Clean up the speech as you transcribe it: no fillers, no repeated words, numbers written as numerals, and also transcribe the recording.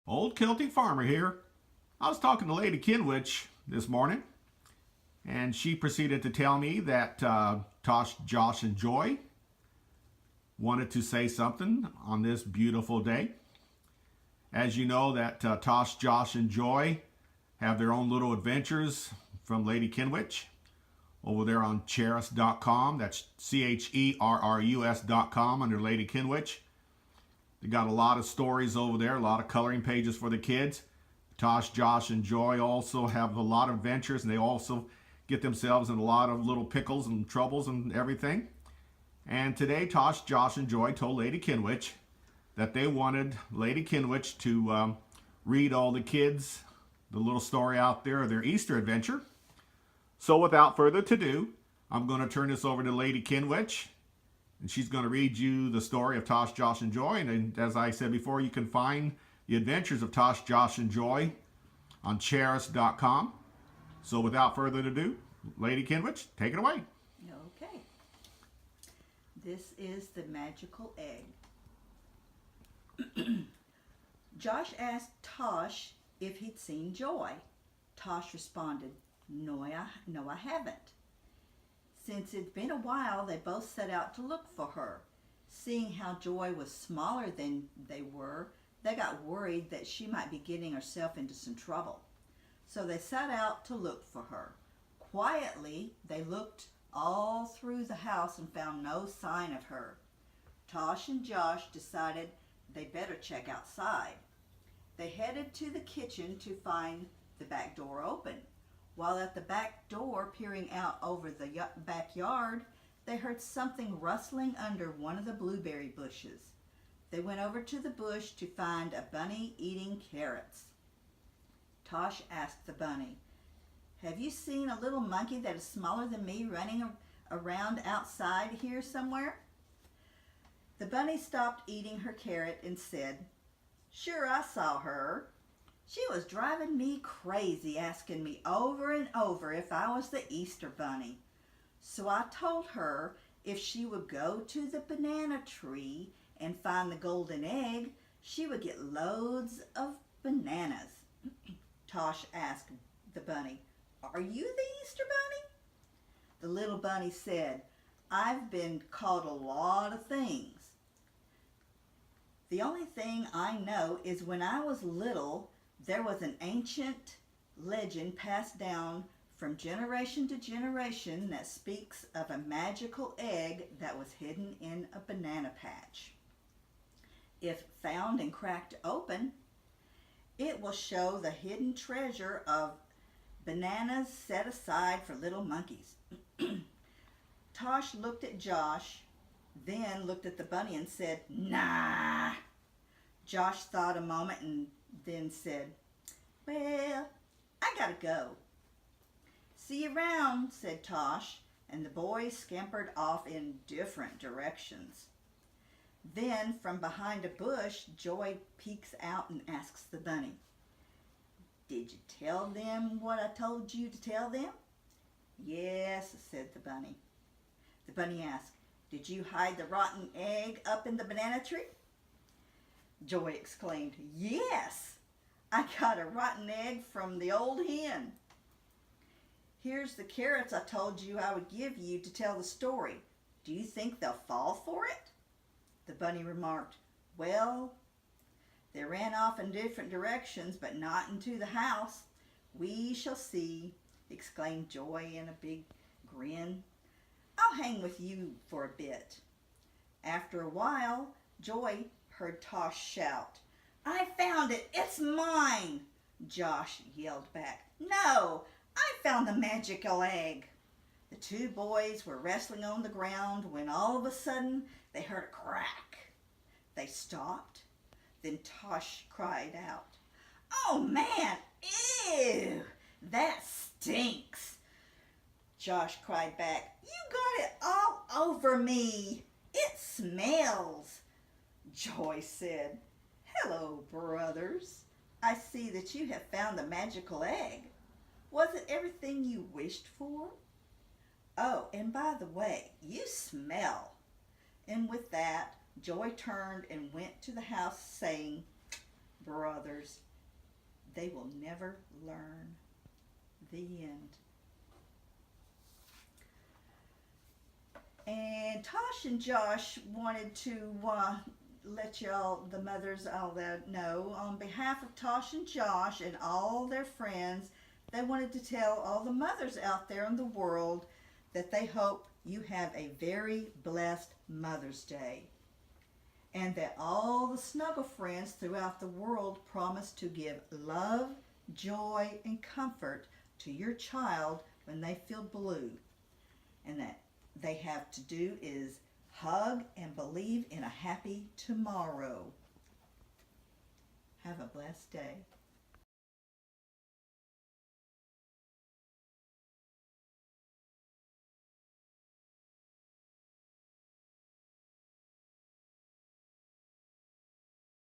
Old Celtic farmer here. I was talking to Lady KinWitch this morning, and she proceeded to tell me that Tosh, Josh, and Joy wanted to say something on this beautiful day. As you know, that Tosh, Josh, and Joy have their own little adventures from Lady KinWitch over there on cherus.com. That's CHERRUS.com under Lady KinWitch. They got a lot of stories over there, a lot of coloring pages for the kids. Tosh, Josh, and Joy also have a lot of adventures, and they also get themselves in a lot of little pickles and troubles and everything. And today, Tosh, Josh, and Joy told Lady KinWitch that they wanted Lady KinWitch to read all the kids the little story out there of their Easter adventure. So without further ado, I'm going to turn this over to Lady KinWitch, and she's going to read you the story of Tosh, Josh, and Joy. And as I said before, you can find the adventures of Tosh, Josh, and Joy on cherus.com. So without further ado, Lady KinWitch, take it away. Okay. This is the magical egg. Josh asked Tosh if he'd seen Joy. Tosh responded, No, I haven't. Since it'd been a while, they both set out to look for her. Seeing how Joy was smaller than they were, they got worried that she might be getting herself into some trouble. So they set out to look for her. Quietly, they looked all through the house and found no sign of her. Tosh and Josh decided they better check outside. They headed to the kitchen to find the back door open. While at the back door, peering out over the backyard, they heard something rustling under one of the blueberry bushes. They went over to the bush to find a bunny eating carrots. Tosh asked the bunny, Have you seen a little monkey that is smaller than me running around outside here somewhere? The bunny stopped eating her carrot and said, Sure, I saw her. She was driving me crazy, asking me over and over if I was the Easter bunny. So I told her if she would go to the banana tree and find the golden egg, she would get loads of bananas. Tosh asked the bunny, Are you the Easter bunny? The little bunny said, I've been called a lot of things. The only thing I know is when I was little, there was an ancient legend passed down from generation to generation that speaks of a magical egg that was hidden in a banana patch. If found and cracked open, it will show the hidden treasure of bananas set aside for little monkeys. Tosh looked at Josh, then looked at the bunny and said, Nah. Josh thought a moment and then said, Well, I gotta go. See you around, said Tosh, and the boys scampered off in different directions. Then, from behind a bush, Joy peeks out and asks the bunny, Did you tell them what I told you to tell them? Yes, said the bunny. The bunny asked, Did you hide the rotten egg up in the banana tree? Joy exclaimed, Yes, I got a rotten egg from the old hen. Here's the carrots I told you I would give you to tell the story. Do you think they'll fall for it? The bunny remarked, Well, they ran off in different directions, but not into the house. We shall see, exclaimed Joy in a big grin. I'll hang with you for a bit. After a while, Joy heard Tosh shout, I found it! It's mine! Josh yelled back, No! I found the magical egg! The two boys were wrestling on the ground when all of a sudden they heard a crack. They stopped. Then Tosh cried out, Oh man! Ew! That stinks! Josh cried back, You got it all over me! It smells! Joy said, Hello, brothers. I see that you have found the magical egg. Was it everything you wished for? Oh, and by the way, you smell. And with that, Joy turned and went to the house saying, brothers. They will never learn. The end. And Tosh and Josh wanted to let y'all, the mothers, all that know, on behalf of Tosh and Josh and all their friends, they wanted to tell all the mothers out there in the world that they hope you have a very blessed Mother's Day. And that all the Snuggle Friends throughout the world promise to give love, joy, and comfort to your child when they feel blue. And that they have to do is hug and believe in a happy tomorrow. Have a blessed day.